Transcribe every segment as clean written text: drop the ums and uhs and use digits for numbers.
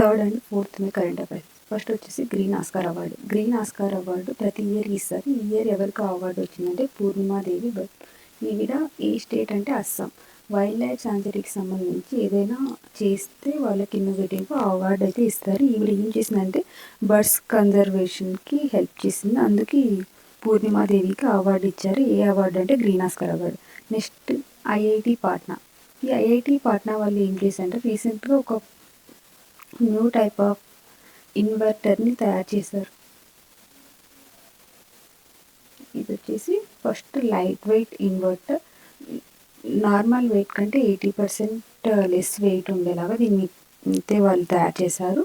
Third and fourth May current affairs. First వచ్చేసి green Oscar award. Green Oscar award ప్రతి year ఇస్తారు. ఈ year ఎవరికి అవార్డు వచ్చిందంటే పూర్ణిమాదేవి. బట్ ఈవిడ ఏ స్టేట్ అంటే అస్సాం. వైల్డ్ లైఫ్ సాంచురీకి సంబంధించి ఏదైనా చేస్తే వాళ్ళకి ఇన్నోవేటివ్గా అవార్డు అయితే ఇస్తారు. ఈవిడ ఏం చేసిందంటే బర్డ్స్ కన్జర్వేషన్కి హెల్ప్ చేసింది. అందుకే పూర్ణిమాదేవికి అవార్డు ఇచ్చారు. ఏ అవార్డు అంటే green Oscar award. Next IIT Patna. ఈ ఐఐటి పాట్నా వాళ్ళు ఏం చేశారంటే రీసెంట్గా ఒక న్యూ టైప్ ఆఫ్ ఇన్వర్టర్ని తయారు చేశారు. ఇది వచ్చేసి first light weight inverter. Normal weight కంటే 80% లెస్ వెయిట్ ఉండేలాగా దీన్ని అయితే వాళ్ళు తయారు చేశారు.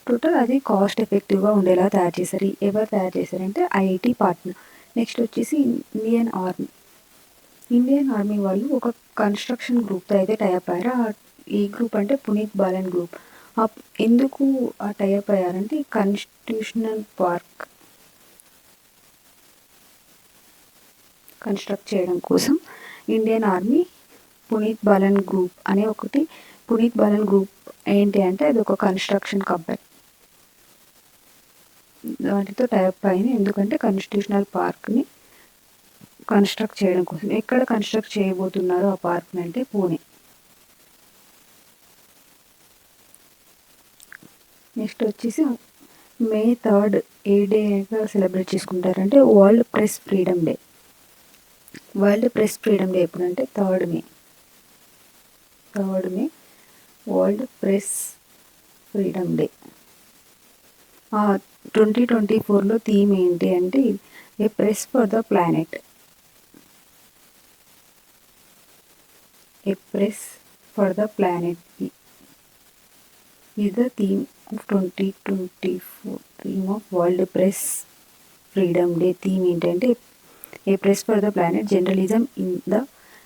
టోటల్ అది కాస్ట్ ఎఫెక్టివ్గా ఉండేలా తయారు చేశారు. ఎవరు తయారు చేశారంటే ఐఐటి పాట్నా. నెక్స్ట్ వచ్చేసి ఇండియన్ ఆర్మీ. ఇండియన్ ఆర్మీ వాళ్ళు ఒక కన్స్ట్రక్షన్ గ్రూప్తో అయితే టైప్ అయ్యారు. ఈ గ్రూప్ అంటే పునీత్ బాలన్ గ్రూప్. ఎందుకు ఆ టైప్ అయ్యారంటే కాన్స్టిట్యూషనల్ పార్క్ కన్స్ట్రక్ట్ చేయడం కోసం Indian army Puneeth Balan group అనే ఒకటి. పునీత్ బాలన్ గ్రూప్ ఏంటి అంటే అది ఒక కన్స్ట్రక్షన్ కంపెనీ. వాటితో టైప్ అయింది. ఎందుకంటే కాన్స్టిట్యూషనల్ పార్క్ని కన్స్ట్రక్ట్ చేయడం కోసం. ఎక్కడ కన్స్ట్రక్ట్ చేయబోతున్నారు ఆ పార్క్ని అంటే పూణే. నెక్స్ట్ వచ్చేసి మే 3 ఏ డేగా సెలబ్రేట్ చేసుకుంటారంటే world press freedom day. World press freedom day ఎప్పుడంటే 3 May. World press freedom day. 2024లో థీమ్ ఏంటి అంటే a press for the planet. A press for the planet is the theme of 2024 theme of World Press Freedom Day. Theme ఏంటంటే a press for the planet journalism in the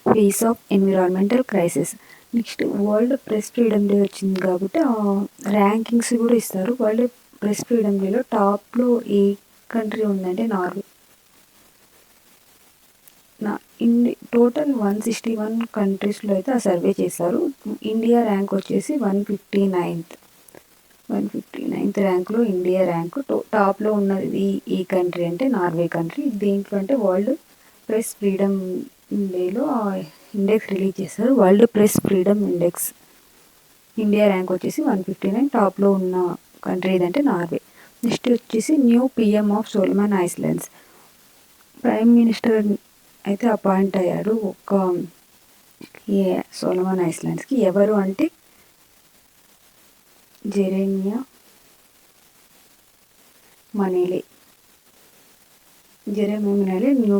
face of environmental crisis. Next world press freedom day వచ్చింది కాబట్టి rankings కూడా ఇస్తారు. World press ఫ్రీడమ్ డేలో టాప్లో ఏ country ఉందంటే Norway. Total 161 కంట్రీస్లో అయితే ఆ సర్వే చేశారు. ఇండియా ర్యాంక్ వచ్చేసి 159th ర్యాంక్లో ఇండియా ర్యాంక్. టాప్లో ఉన్నది ఈ కంట్రీ అంటే నార్వే కంట్రీ. దేంట్లో అంటే వరల్డ్ ప్రెస్ ఫ్రీడమ్ డేలో ఇండెక్స్ రిలీజ్ చేశారు. World press freedom index. India rank వచ్చేసి 159. టాప్లో ఉన్న కంట్రీ ఏదంటే నార్వే. నెక్స్ట్ వచ్చేసి new PM of Solomon Islands. Prime minister అయితే అపాయింట్ అయ్యారు ఒక సోలమన్ ఐలాండ్స్కి. ఎవరు అంటే Jeremiah Manele new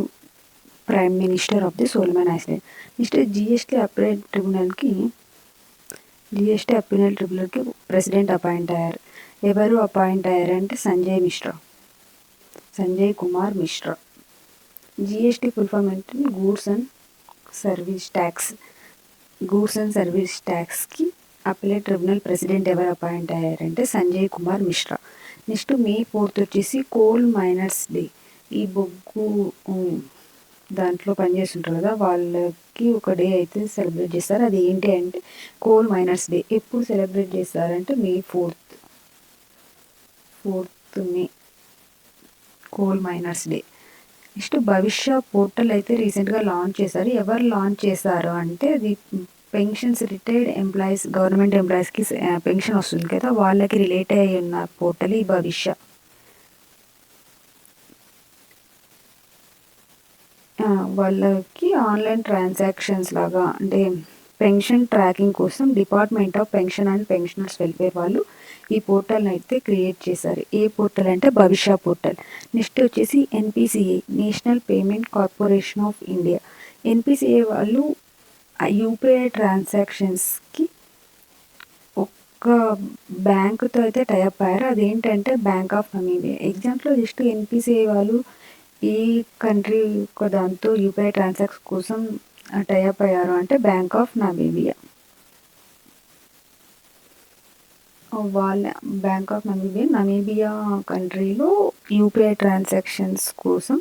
prime minister of the Solomon island. Next GST appeal ట్రిబ్యునల్కి ప్రెసిడెంట్ అపాయింట్ అయ్యారు. ఎవరు అపాయింట్ అయ్యారంటే Sanjay Kumar Mishra. GST full form అంటే goods and service ట్యాక్స్కి appellate tribunal president ఎవరు అపాయింట్ అయ్యారంటే సంజయ్ కుమార్ మిశ్రా. నెక్స్ట్ మే 4 వచ్చేసి కోల్ మైనర్స్ డే. ఈ బొగ్గు దాంట్లో పనిచేస్తుంటారు కదా వాళ్ళకి ఒక డే అయితే సెలబ్రేట్ చేస్తారు. అది ఏంటి అంటే కోల్ మైనర్స్ డే. ఎప్పుడు సెలబ్రేట్ చేస్తారంటే మే 4th మే కోల్ మైనర్స్ డే. నెక్స్ట్ భవిష్య పోర్టల్ అయితే రీసెంట్గా లాంచ్ చేశారు. ఎవరు లాంచ్ చేశారు అంటే అది పెన్షన్స్, రిటైర్డ్ ఎంప్లాయీస్, గవర్నమెంట్ ఎంప్లాయీస్కి పెన్షన్ వస్తుంది కదా వాళ్ళకి రిలేట్ అయ్యి ఉన్న పోర్టల్ ఈ భవిష్య. వాళ్ళకి ఆన్లైన్ ట్రాన్సాక్షన్స్ లాగా అంటే పెన్షన్ ట్రాకింగ్ కోసం department of pension and pensioners welfare వాళ్ళు ఈ పోర్టల్ని అయితే క్రియేట్ చేశారు. ఏ పోర్టల్ అంటే భవిష్య పోర్టల్. నెక్స్ట్ వచ్చేసి NPCI, national payment corporation of India. NPCI వాళ్ళు యూపీఐ ట్రాన్సాక్షన్స్కి ఒక్క బ్యాంకుతో అయితే టైప్ అయ్యారు. అదేంటంటే bank of Namibia. Example just NPCI వాళ్ళు ఈ కంట్రీ దాంతో యూపీఐ ట్రాన్సాక్షన్ కోసం టైప్ అయ్యారు అంటే బ్యాంక్ ఆఫ్ నమీబియా. నమీబియా కంట్రీలో యూపీఐ ట్రాన్సాక్షన్స్ కోసం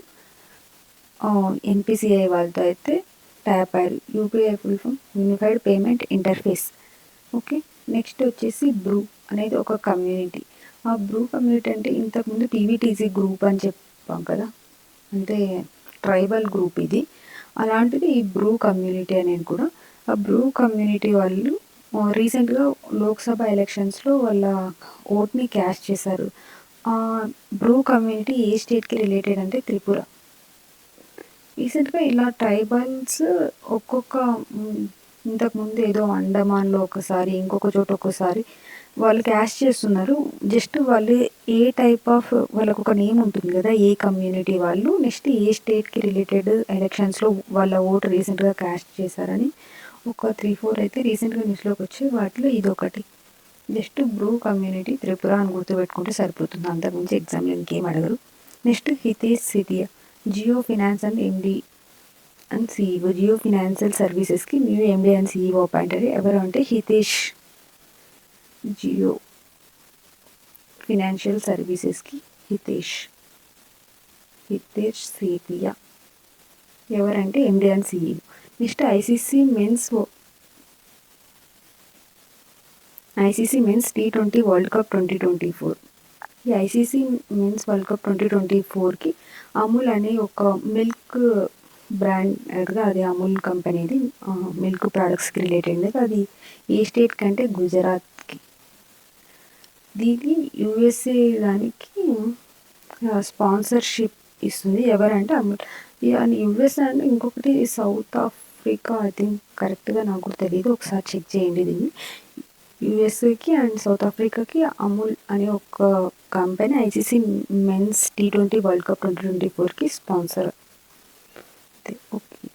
ఎన్పిసిఐ వాళ్ళతో అయితే టైప్ అయ్యారు. UPI full form unified payment interface. Okay. Next వచ్చేసి అనేది ఒక కమ్యూనిటీ. ఆ బ్రూ కమ్యూనిటీ అంటే ఇంతకుముందు పీవీటీసీ గ్రూప్ అని చెప్పాం కదా, అంటే ట్రైబల్ గ్రూప్ ఇది. అలాంటిది ఈ బ్రూ కమ్యూనిటీ అనేది కూడా. ఆ బ్రూ కమ్యూనిటీ వాళ్ళు రీసెంట్గా లోక్సభ ఎలక్షన్స్లో వాళ్ళ ఓట్ని క్యాష్ చేశారు. బ్రూ కమ్యూనిటీ ఏ స్టేట్కి రిలేటెడ్ అంటే త్రిపుర. రీసెంట్గా ఇలా ట్రైబల్స్ ఒక్కొక్క ఇంతకుముందు ఏదో అండమాన్లో ఒకసారి, ఇంకొక చోట ఒక్కోసారి వాళ్ళు క్యాష్ చేస్తున్నారు. జస్ట్ వాళ్ళు ఏ టైప్ ఆఫ్ వాళ్ళకు ఒక నేమ్ ఉంటుంది కదా, ఏ కమ్యూనిటీ వాళ్ళు నెక్స్ట్ ఏ స్టేట్కి రిలేటెడ్ ఎలక్షన్స్లో వాళ్ళ ఓటు రీసెంట్గా క్యాష్ చేశారని ఒక 3-4 అయితే రీసెంట్గా న్యూస్లోకి వచ్చి వాటిలో ఇదొకటి. జస్ట్ బ్రూ కమ్యూనిటీ త్రిపుర అని గుర్తుపెట్టుకుంటే సరిపోతుంది, అంతకుమించి ఎగ్జామ్లో ఇంకేం అడగరు. Next Hitesh Sethia, Jio finance and MD and CEO. Jio financial సర్వీసెస్కి new MD and CEO appoint అయ్యారు. ఎవరు అంటే హితేష్. జియో ఫినాన్షియల్ సర్వీసెస్కి హితేష్ సేతియా ఎవరంటే MD and CEO. Next ICC men's T20 world cup 2024. ఈ ఐసీసీ మెన్స్ వరల్డ్ కప్ 2024కి అమూల్ అనే ఒక మిల్క్ బ్రాండ్ కదా, అది అమూల్ కంపెనీది, మిల్క్ ప్రోడక్ట్స్కి రిలేటెడ్. అది ఏ స్టేట్ కంటే గుజరాత్కి. దీన్ని యూఎస్ఏ దానికి స్పాన్సర్షిప్ ఇస్తుంది. ఎవరంటే అమూల్. యూఎస్ఏ అంటే ఇంకొకటి సౌత్ ఆఫ్రికా, ఐ థింక్, కరెక్ట్గా నాకు తెలియదు, ఒకసారి చెక్ చేయండి దీన్ని. యూఎస్ఏకి అండ్ సౌత్ ఆఫ్రికాకి అమూల్ అనే ఒక company ICC men's T20 world cup 2024కి స్పాన్సర్. ఓకే.